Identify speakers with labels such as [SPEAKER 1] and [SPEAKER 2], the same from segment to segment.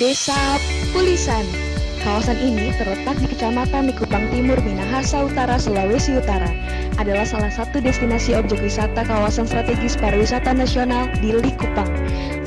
[SPEAKER 1] Desa Pulisan. Kawasan ini terletak di Kecamatan Likupang Timur, Minahasa Utara, Sulawesi Utara. Adalah salah satu destinasi objek wisata kawasan strategis pariwisata nasional di Likupang.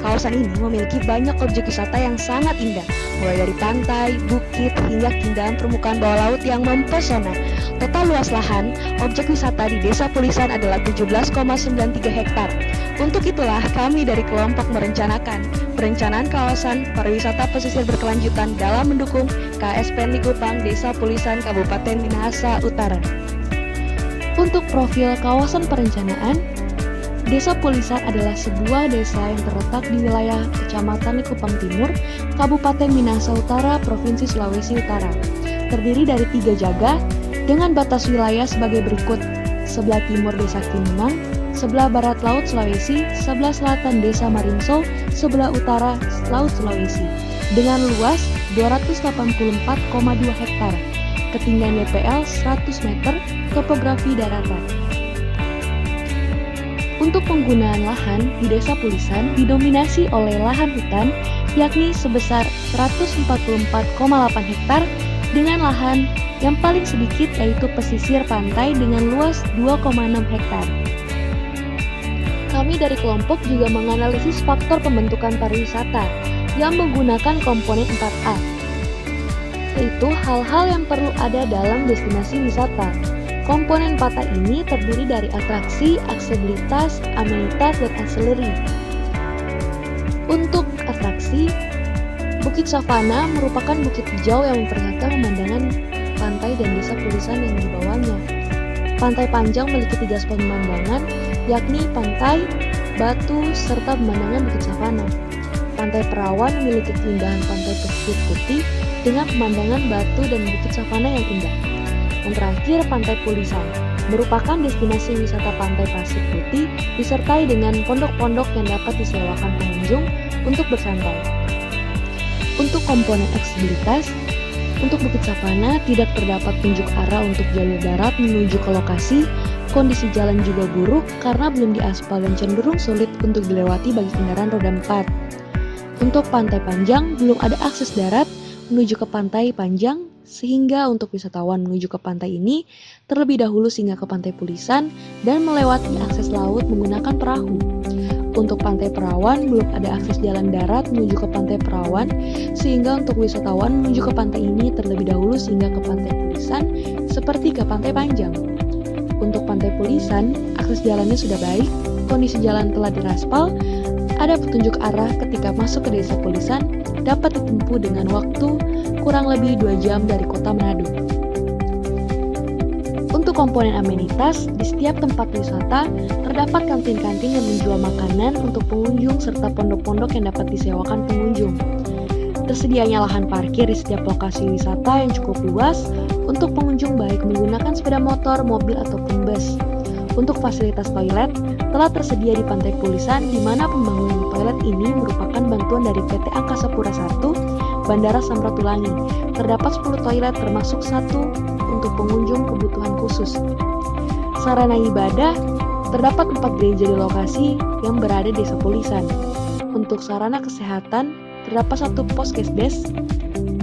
[SPEAKER 1] Kawasan ini memiliki banyak objek wisata yang sangat indah, mulai dari pantai, bukit, hingga keindahan permukaan bawah laut yang mempesona. Total luas lahan objek wisata di Desa Pulisan adalah 17,93 hektar. Untuk itulah kami dari kelompok merencanakan perencanaan kawasan pariwisata pesisir berkelanjutan dalam mendukung KSP Likupang Desa Pulisan Kabupaten Minahasa Utara. Untuk profil kawasan perencanaan, Desa Pulisan adalah sebuah desa yang terletak di wilayah Kecamatan Likupang Timur, Kabupaten Minahasa Utara, Provinsi Sulawesi Utara. Terdiri dari 3 jaga dengan batas wilayah sebagai berikut: sebelah timur Desa Kinunang, sebelah barat Laut Sulawesi, sebelah selatan Desa Marinso, sebelah utara Laut Sulawesi, dengan luas 284,2 hektar, ketinggian DPL 100 meter, topografi daratan. Untuk penggunaan lahan di Desa Pulisan didominasi oleh lahan hutan, yakni sebesar 144,8 hektar, dengan lahan yang paling sedikit yaitu pesisir pantai dengan luas 2,6 hektar. Kami dari kelompok juga menganalisis faktor pembentukan pariwisata yang menggunakan komponen 4A, yaitu hal-hal yang perlu ada dalam destinasi wisata. Komponen 4A ini terdiri dari atraksi, aksesibilitas, amenitas, dan ancillary. Untuk atraksi, Bukit Savana merupakan bukit hijau yang memperlihatkan pemandangan pantai dan Desa Pulisan yang di bawahnya. Pantai Panjang memiliki 3 spot pemandangan, yakni pantai, batu, serta pemandangan Bukit Savana. Pantai Perawan memiliki keindahan pantai pesisir putih dengan pemandangan batu dan Bukit Savana yang indah. Yang terakhir, Pantai Pulisan merupakan destinasi wisata pantai pasir putih disertai dengan pondok-pondok yang dapat disewakan pengunjung untuk bersantai. Untuk komponen aksesibilitas, untuk Bukit Savana tidak terdapat tunjuk arah untuk jalur darat menuju ke lokasi. Kondisi jalan juga buruk karena belum diaspal dan cenderung sulit untuk dilewati bagi kendaraan roda 4. Untuk Pantai Panjang belum ada akses darat menuju ke Pantai Panjang, sehingga untuk wisatawan menuju ke pantai ini terlebih dahulu singgah ke Pantai Pulisan dan melewati akses laut menggunakan perahu. Untuk Pantai Perawan belum ada akses jalan darat menuju ke Pantai Perawan, sehingga untuk wisatawan menuju ke pantai ini terlebih dahulu singgah ke Pantai Pulisan seperti ke Pantai Panjang. Untuk Pantai Pulisan, akses jalannya sudah baik, kondisi jalan telah diraspal, ada petunjuk arah ketika masuk ke Desa Pulisan, dapat ditempuh dengan waktu kurang lebih 2 jam dari kota Manado. Untuk komponen amenitas, di setiap tempat wisata terdapat kantin-kantin yang menjual makanan untuk pengunjung serta pondok-pondok yang dapat disewakan pengunjung. Tersedianya lahan parkir di setiap lokasi wisata yang cukup luas untuk pengunjung baik menggunakan sepeda motor, mobil, ataupun bus. Untuk fasilitas toilet telah tersedia di Pantai Pulisan, di mana pembangunan toilet ini merupakan bantuan dari PT Angkasa Pura I, Bandara Samratulangi. Terdapat 10 toilet termasuk 1 untuk pengunjung kebutuhan khusus. Sarana ibadah, terdapat 4 gereja di lokasi yang berada di Desa Pulisan. Untuk sarana kesehatan, terdapat 1 poskesdes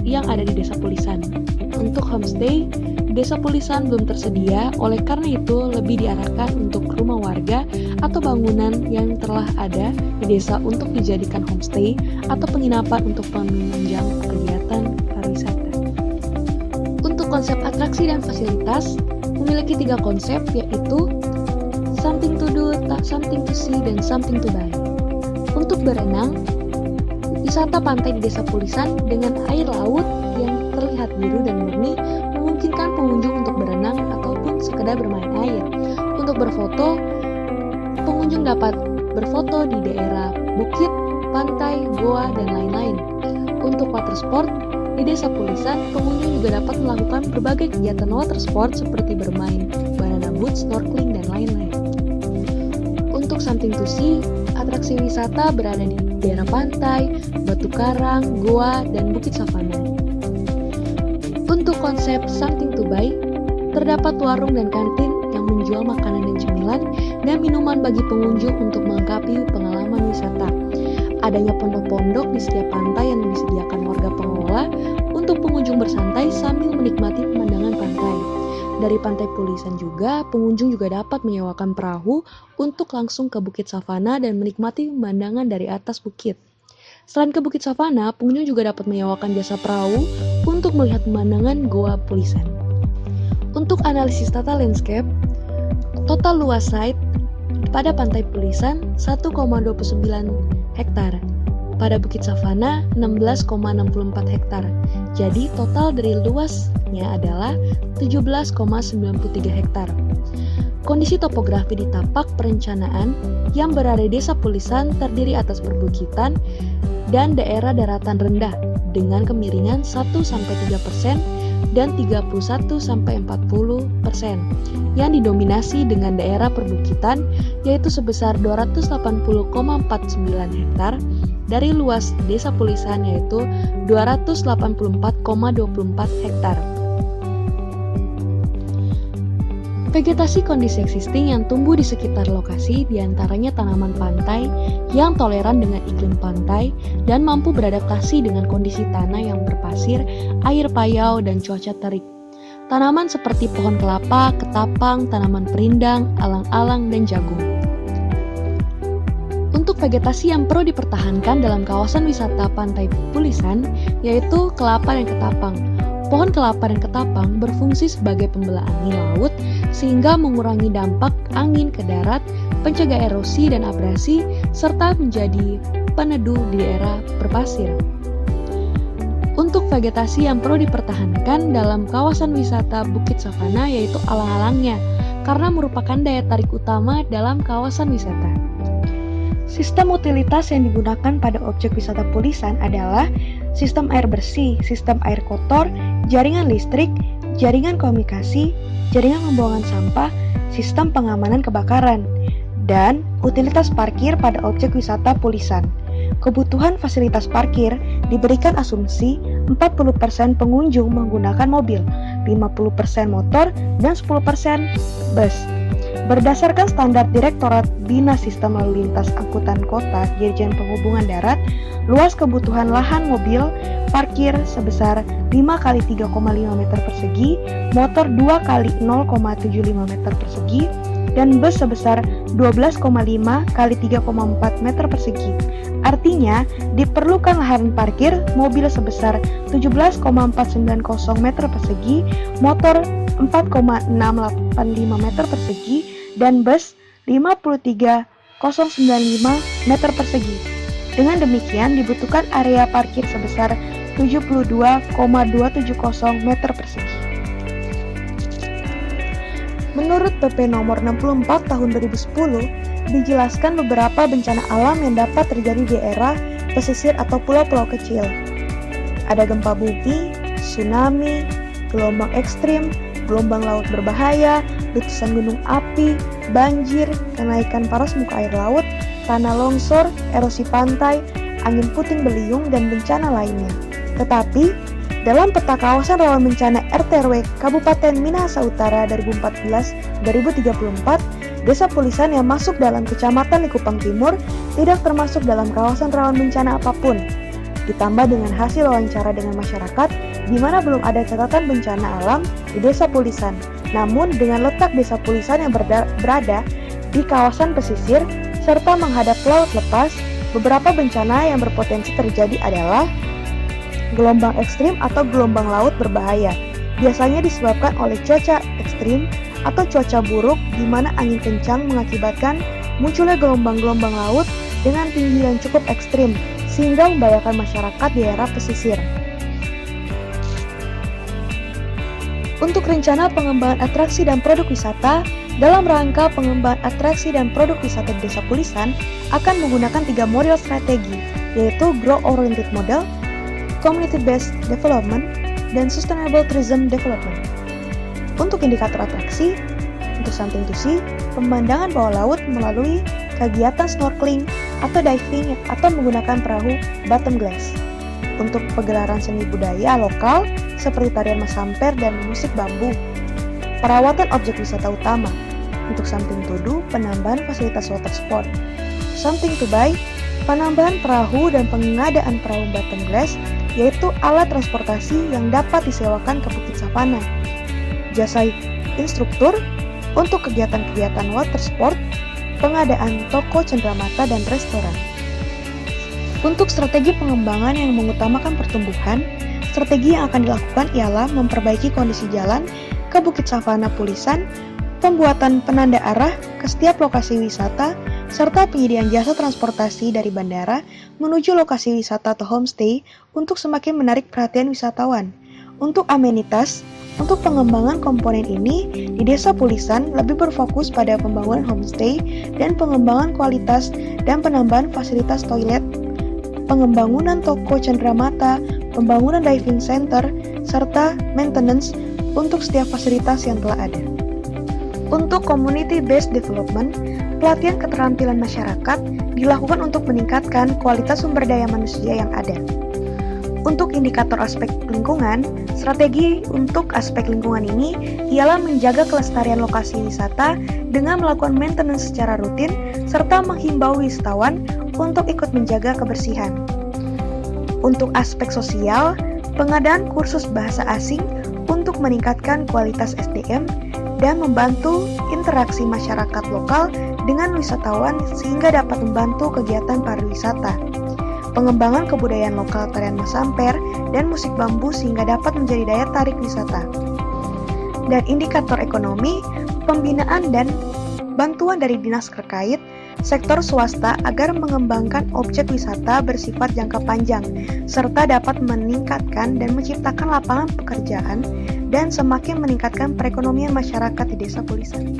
[SPEAKER 1] yang ada di Desa Pulisan. Untuk homestay, Desa Pulisan belum tersedia, oleh karena itu lebih diarahkan untuk rumah warga atau bangunan yang telah ada di desa untuk dijadikan homestay atau penginapan untuk penunjang kegiatan pariwisata. Untuk konsep atraksi dan fasilitas, memiliki 3 konsep, yaitu something to do, something to see, dan something to buy. Untuk berenang, wisata pantai di Desa Pulisan dengan air laut yang terlihat biru dan murni memungkinkan pengunjung untuk berenang ataupun sekedar bermain air. Untuk berfoto, pengunjung dapat berfoto di daerah bukit, pantai, goa, dan lain-lain. Untuk water sport, di Desa Pulisan, pengunjung juga dapat melakukan berbagai kegiatan water sport seperti bermain banana boat, snorkeling, dan lain-lain. Untuk something to see, atraksi wisata berada di daerah pantai, batu karang, goa, dan Bukit Savana. Untuk konsep something to buy, terdapat warung dan kantin yang menjual makanan dan cemilan dan minuman bagi pengunjung untuk melengkapi pengalaman wisata. adanya pondok-pondok di setiap pantai yang disediakan warga pengelola untuk pengunjung bersantai sambil menikmati pemandangan pantai. Dari Pantai Pulisan juga, pengunjung juga dapat menyewakan perahu untuk langsung ke Bukit Savana dan menikmati pemandangan dari atas bukit. Selain ke Bukit Savana, pengunjung juga dapat menyewakan jasa perahu untuk melihat pemandangan Goa Pulisan. Untuk analisis tata landscape, total luas site pada Pantai Pulisan 1,29 hektar. Pada Bukit Savana 16,64 hektar. Jadi total dari luasnya adalah 17,93 hektar. Kondisi topografi di tapak perencanaan yang berada di Desa Pulisan terdiri atas perbukitan dan daerah daratan rendah dengan kemiringan 1-3% dan 31-40% yang didominasi dengan daerah perbukitan yaitu sebesar 280,49 hektar dari luas Desa Pulisan yaitu 284,24 hektar. Vegetasi kondisi existing yang tumbuh di sekitar lokasi diantaranya tanaman pantai yang toleran dengan iklim pantai dan mampu beradaptasi dengan kondisi tanah yang berpasir, air payau, dan cuaca terik. Tanaman seperti pohon kelapa, ketapang, tanaman perindang, alang-alang, dan jagung. Untuk vegetasi yang perlu dipertahankan dalam kawasan wisata Pantai Pulisan yaitu kelapa dan ketapang. Pohon kelapa dan ketapang berfungsi sebagai pembela angin laut sehingga mengurangi dampak angin ke darat, pencegah erosi dan abrasi, serta menjadi peneduh di daerah berpasir. Untuk vegetasi yang perlu dipertahankan dalam kawasan wisata Bukit Savana yaitu alang-alangnya, karena merupakan daya tarik utama dalam kawasan wisata. Sistem utilitas yang digunakan pada objek wisata Pulisan adalah sistem air bersih, sistem air kotor, jaringan listrik, jaringan komunikasi, jaringan pembuangan sampah, sistem pengamanan kebakaran, dan utilitas parkir pada objek wisata Pulisan. Kebutuhan fasilitas parkir diberikan asumsi 40% pengunjung menggunakan mobil, 50% motor, dan 10% bus. Berdasarkan standar Direktorat Bina Sistem Lalu Lintas Angkutan Kota Dirjen Perhubungan Darat, luas kebutuhan lahan mobil parkir sebesar 5 x 3,5 meter persegi, motor 2 x 0,75 meter persegi, dan bus sebesar 12,5 x 3,4 meter persegi. Artinya, diperlukan lahan parkir mobil sebesar 17,490 meter persegi, motor 4,685 meter persegi, dan bus 53,095 meter persegi. Dengan demikian, dibutuhkan area parkir sebesar 72,270 meter persegi. Menurut PP nomor 64 tahun 2010, dijelaskan beberapa bencana alam yang dapat terjadi di daerah pesisir atau pulau-pulau kecil. Ada gempa bumi, tsunami, gelombang ekstrim, gelombang laut berbahaya, letusan gunung api, banjir, kenaikan paras muka air laut, tanah longsor, erosi pantai, angin puting beliung, dan bencana lainnya. Tetapi, dalam peta kawasan rawan bencana RT/RW Kabupaten Minahasa Utara 2014-2034, Desa Pulisan yang masuk dalam Kecamatan Likupang Timur tidak termasuk dalam kawasan rawan bencana apapun. Ditambah dengan hasil wawancara dengan masyarakat, di mana belum ada catatan bencana alam di Desa Pulisan. Namun, dengan letak Desa Pulisan yang berada di kawasan pesisir serta menghadap laut lepas, beberapa bencana yang berpotensi terjadi adalah gelombang ekstrim atau gelombang laut berbahaya. Biasanya disebabkan oleh cuaca ekstrim atau cuaca buruk di mana angin kencang mengakibatkan munculnya gelombang-gelombang laut dengan tinggi yang cukup ekstrim sehingga membahayakan masyarakat di daerah pesisir. Untuk rencana pengembangan atraksi dan produk wisata, dalam rangka pengembangan atraksi dan produk wisata di Desa Pulisan akan menggunakan 3 model strategi, yaitu Growth Oriented Model, Community-Based Development, dan Sustainable Tourism Development. Untuk indikator atraksi, untuk something to see, pemandangan bawah laut melalui kegiatan snorkeling atau diving atau menggunakan perahu bottom glass. Untuk pegelaran seni budaya lokal seperti tarian Masamper dan musik bambu. Perawatan objek wisata utama. Untuk something to do, penambahan fasilitas water sport. Something to buy,
[SPEAKER 2] penambahan perahu dan pengadaan perahu bottom glass, yaitu alat transportasi yang dapat disewakan ke Bukit Savana, jasa instruktur untuk kegiatan-kegiatan water sport, pengadaan toko cenderamata dan restoran. Untuk strategi pengembangan yang mengutamakan pertumbuhan, strategi yang akan dilakukan ialah memperbaiki kondisi jalan ke Bukit Savana Pulisan, pembuatan penanda arah ke setiap lokasi wisata, serta penyediaan jasa transportasi dari bandara menuju lokasi wisata atau homestay untuk semakin menarik perhatian wisatawan. Untuk amenitas, untuk pengembangan komponen ini, di Desa Pulisan lebih berfokus pada pembangunan homestay dan pengembangan kualitas dan penambahan fasilitas toilet, pengembangan toko cenderamata, pembangunan diving center, serta maintenance untuk setiap fasilitas yang telah ada. Untuk community-based development, pelatihan keterampilan masyarakat dilakukan untuk meningkatkan kualitas sumber daya manusia yang ada. Untuk indikator aspek lingkungan, strategi untuk aspek lingkungan ini ialah menjaga kelestarian lokasi wisata dengan melakukan maintenance secara rutin serta menghimbau wisatawan untuk ikut menjaga kebersihan. Untuk aspek sosial, pengadaan kursus bahasa asing untuk meningkatkan kualitas SDM dan membantu interaksi masyarakat lokal dengan wisatawan sehingga dapat membantu kegiatan pariwisata. Pengembangan kebudayaan lokal tarian Masamper dan musik bambu sehingga dapat menjadi daya tarik wisata. Dan indikator ekonomi, pembinaan dan bantuan dari dinas terkait, sektor swasta agar mengembangkan objek wisata bersifat jangka panjang, serta dapat meningkatkan dan menciptakan lapangan pekerjaan dan semakin meningkatkan perekonomian masyarakat di Desa Pulisan.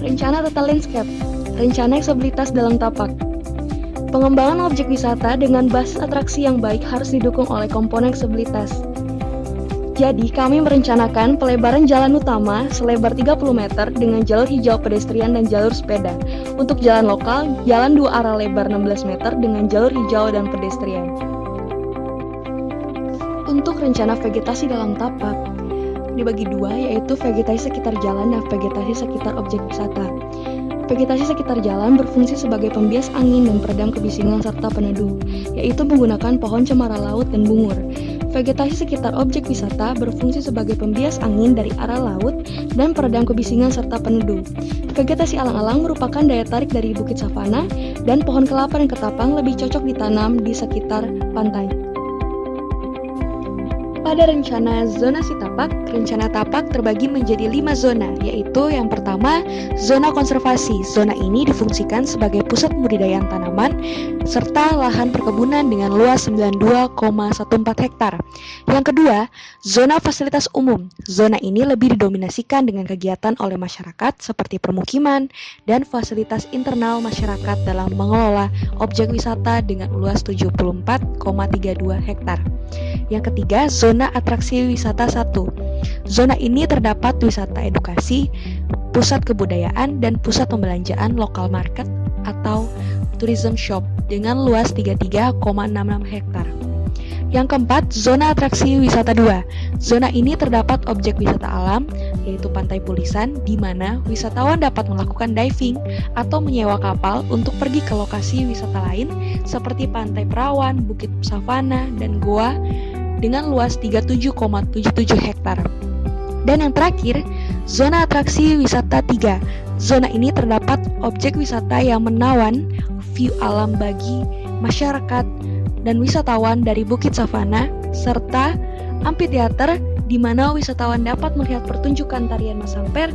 [SPEAKER 1] Rencana tata landscape, rencana aksesibilitas dalam tapak. Pengembangan objek wisata dengan basis atraksi yang baik harus didukung oleh komponen aksesibilitas. Jadi, kami merencanakan pelebaran jalan utama selebar 30 meter dengan jalur hijau pedestrian dan jalur sepeda. Untuk jalan lokal, jalan dua arah lebar 16 meter dengan jalur hijau dan pedestrian. Untuk rencana vegetasi dalam tapak, dibagi dua, yaitu vegetasi sekitar jalan dan vegetasi sekitar objek wisata. Vegetasi sekitar jalan berfungsi sebagai pembias angin dan peredam kebisingan serta peneduh, yaitu menggunakan pohon cemara laut dan bungur. Vegetasi sekitar objek wisata berfungsi sebagai pembias angin dari arah laut dan peredam kebisingan serta peneduh. Vegetasi alang-alang merupakan daya tarik dari Bukit Savana dan pohon kelapa dan ketapang lebih cocok ditanam di sekitar pantai. Pada rencana zonasi tapak, rencana tapak terbagi menjadi 5 zona, yaitu yang pertama, zona konservasi. Zona ini difungsikan sebagai pusat budidayaan tanaman serta lahan perkebunan dengan luas 92,14 hektar. Yang kedua, zona fasilitas umum. Zona ini lebih didominasikan dengan kegiatan oleh masyarakat seperti permukiman dan fasilitas internal masyarakat dalam mengelola objek wisata dengan luas 74,32 hektar. Yang ketiga, zona atraksi wisata 1. Zona ini terdapat wisata edukasi, pusat kebudayaan, dan pusat pembelanjaan lokal market atau tourism shop dengan luas 33,66 hektar. Yang keempat, zona atraksi wisata 2. Zona ini terdapat objek wisata alam, yaitu Pantai Pulisan, di mana wisatawan dapat melakukan diving atau menyewa kapal untuk pergi ke lokasi wisata lain seperti Pantai Perawan, Bukit Savana, dan Goa dengan luas 37,77 hektar. Dan yang terakhir, zona atraksi wisata 3. Zona ini terdapat objek wisata yang menawan view alam bagi masyarakat dan wisatawan dari Bukit Savana, serta amphitheater di mana wisatawan dapat melihat pertunjukan tarian Masamper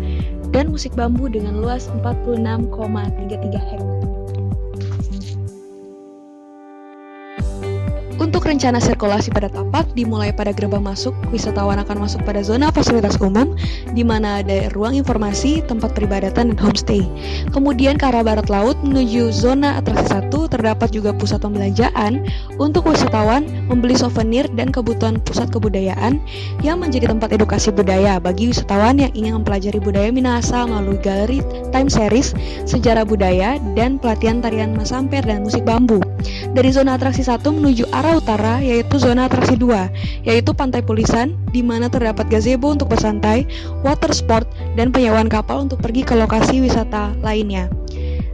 [SPEAKER 1] dan musik bambu dengan luas 46,33 hektar. Untuk rencana sirkulasi pada tapak, dimulai pada gerbang masuk, wisatawan akan masuk pada zona fasilitas umum, di mana ada ruang informasi, tempat peribadatan, dan homestay. Kemudian ke arah barat laut menuju zona atraksi 1, terdapat juga pusat pembelanjaan untuk wisatawan membeli souvenir dan kebutuhan pusat kebudayaan yang menjadi tempat edukasi budaya bagi wisatawan yang ingin mempelajari budaya Minahasa melalui galeri time series, sejarah budaya, dan pelatihan tarian Masamper dan musik bambu. Dari zona atraksi 1 menuju arah utara, yaitu zona atraksi 2, yaitu Pantai Pulisan, di mana terdapat gazebo untuk bersantai, water sport, dan penyewaan kapal untuk pergi ke lokasi wisata lainnya.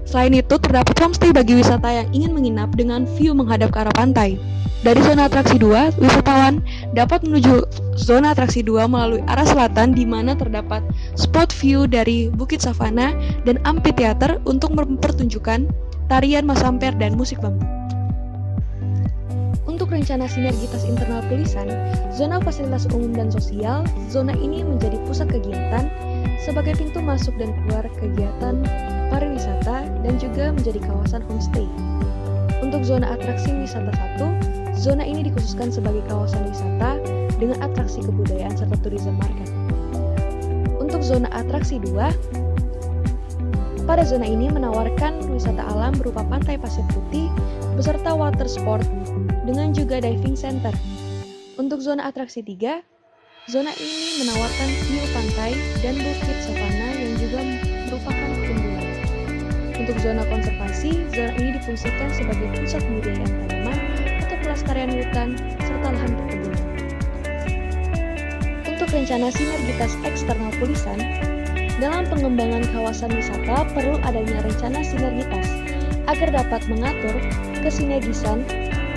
[SPEAKER 1] Selain itu, terdapat homestay bagi wisata yang ingin menginap dengan view menghadap ke arah pantai. Dari zona atraksi 2, wisatawan dapat menuju zona atraksi 2 melalui arah selatan di mana terdapat spot view dari Bukit Savana dan amphitheater untuk mempertunjukkan tarian Masamper dan musik bambu. Untuk rencana sinergitas internal Pulisan, zona fasilitas umum dan sosial, zona ini menjadi pusat kegiatan sebagai pintu masuk dan keluar kegiatan pariwisata dan juga menjadi kawasan homestay. Untuk zona atraksi wisata 1, zona ini dikhususkan sebagai kawasan wisata dengan atraksi kebudayaan serta tourism market. Untuk zona atraksi 2, pada zona ini menawarkan wisata alam berupa pantai pasir putih beserta water sport dengan juga diving center. Untuk zona atraksi 3, zona ini menawarkan view pantai dan bukit savana yang juga merupakan unggulan. Untuk zona konservasi, zona ini difungsikan sebagai pusat budidaya tanaman atau pelestarian hutan serta lahan perkebunan. Untuk rencana sinergitas eksternal Pulisan, dalam pengembangan kawasan wisata perlu adanya rencana sinergitas agar dapat mengatur kesinergisan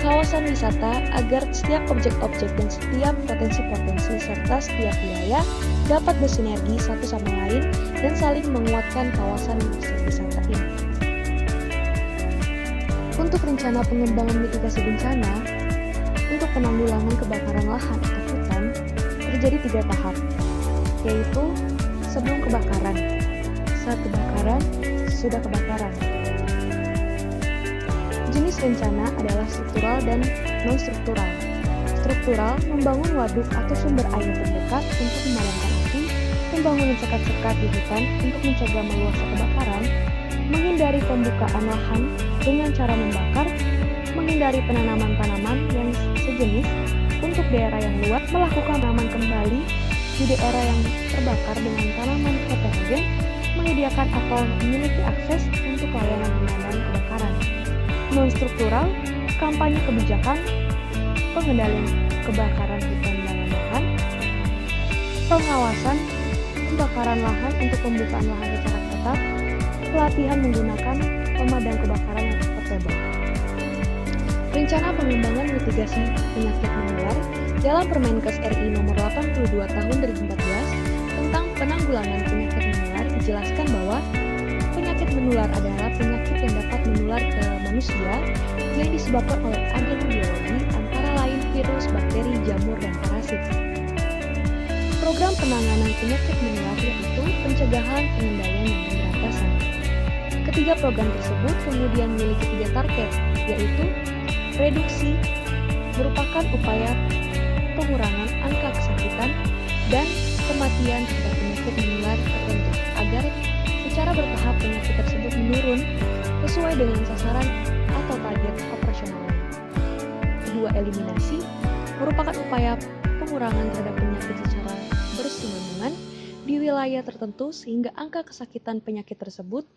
[SPEAKER 1] kawasan wisata agar setiap objek-objek dan setiap potensi-potensi serta setiap wilayah dapat bersinergi satu sama lain dan saling menguatkan kawasan wisata ini. Untuk rencana pengembangan mitigasi bencana, untuk penanggulangan kebakaran lahan atau hutan terjadi 3 tahap, yaitu sebelum kebakaran, saat kebakaran, sudah kebakaran. Jenis rencana adalah struktural dan non-struktural. Struktural membangun waduk atau sumber air terdekat untuk memadamkan api, pembangunan sekat-sekat di hutan untuk mencegah meluasnya kebakaran, menghindari pembukaan lahan dengan cara membakar, menghindari penanaman tanaman yang sejenis untuk daerah yang luas, melakukan penanaman kembali di daerah yang terbakar dengan tanaman heterogen, menyediakan atau memiliki akses untuk layanan pemadam kebakaran. Non-struktural, kampanye kebijakan, pengendalian kebakaran hutan dan lahan, pengawasan pembakaran lahan untuk pembukaan lahan secara ketat, pelatihan menggunakan pemadam kebakaran yang portable. Rencana pengembangan mitigasi penyakit menular dalam Permenkes RI nomor 82 tahun 2014 tentang penanggulangan penyakit menular dijelaskan bahwa penyakit menular adalah penyakit yang dapat menular ke manusia yang disebabkan oleh agen biologi antara lain virus, bakteri, jamur, dan parasit. Program penanganan penyakit menular yaitu pencegahan, pengendalian, dan pemberantasan. Ketiga program tersebut kemudian memiliki 3 target, yaitu reduksi merupakan upaya pengurangan angka kesakitan dan kematian terhadap penyakit menular tertentu agar secara bertahap penyakit tersebut menurun sesuai dengan sasaran atau target operasional. Kedua, eliminasi merupakan upaya pengurangan terhadap penyakit secara bersinambungan di wilayah tertentu sehingga angka kesakitan penyakit tersebut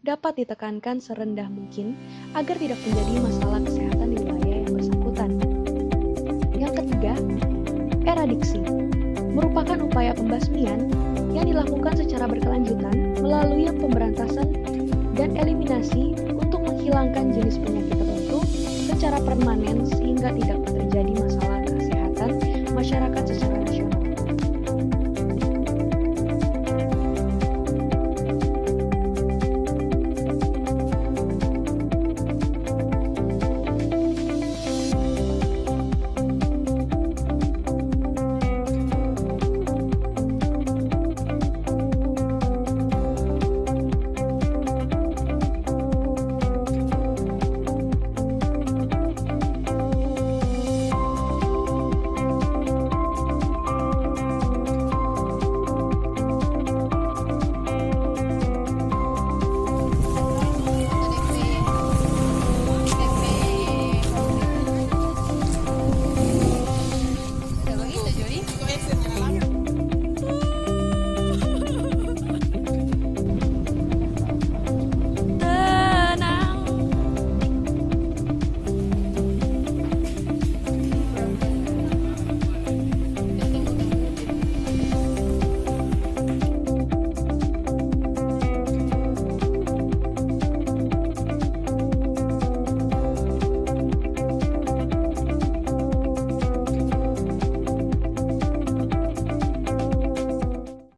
[SPEAKER 1] dapat ditekankan serendah mungkin agar tidak menjadi masalah kesehatan di wilayah yang bersangkutan. Yang ketiga, eradiksi merupakan upaya pembasmian yang dilakukan secara berkelanjutan melalui pemberantasan dan eliminasi untuk menghilangkan jenis penyakit tertentu secara permanen sehingga tidak terjadi masalah kesehatan masyarakat secara